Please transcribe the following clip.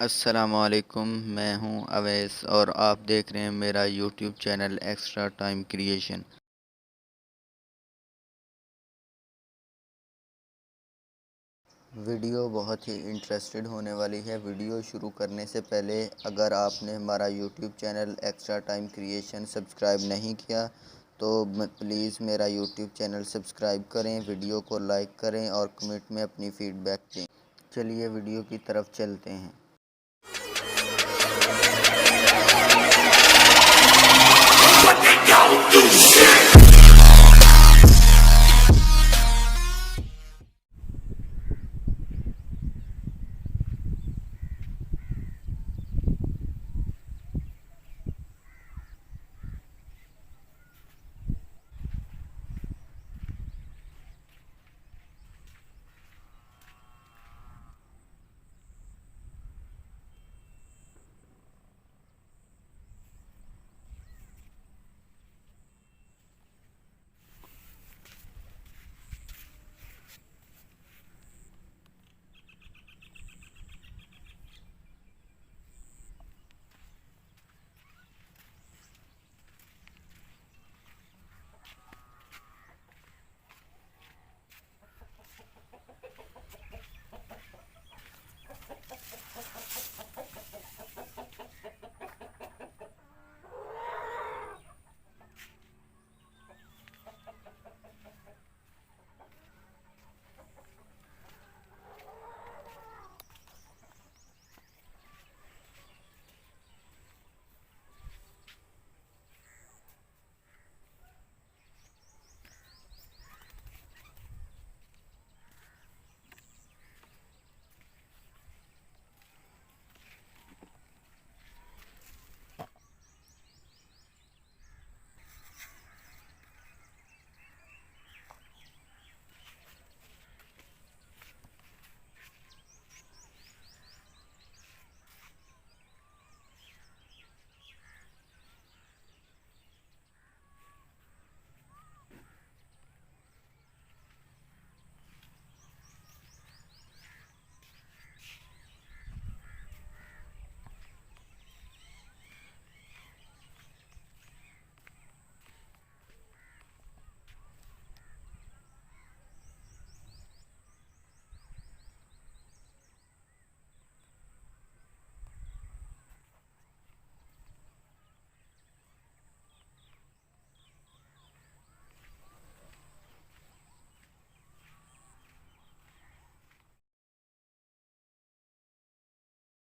अस्सलामुअलैकुम, मैं हूं अवैस और आप देख रहे हैं मेरा YouTube channel extra time creation. Video बहुत ही इंटरेस्टेड होने वाली है। वीडियो शुरू करने से पहले अगर आपने हमारा YouTube channel extra time creation subscribe नहीं किया तो प्लीज़ मेरा यूट्यूब चैनल सब्सक्राइब करें, वीडियो को लाइक करें और कमेंट में अपनी फ़ीडबैक दें। चलिए वीडियो की तरफ चलते हैं। What they gon' do?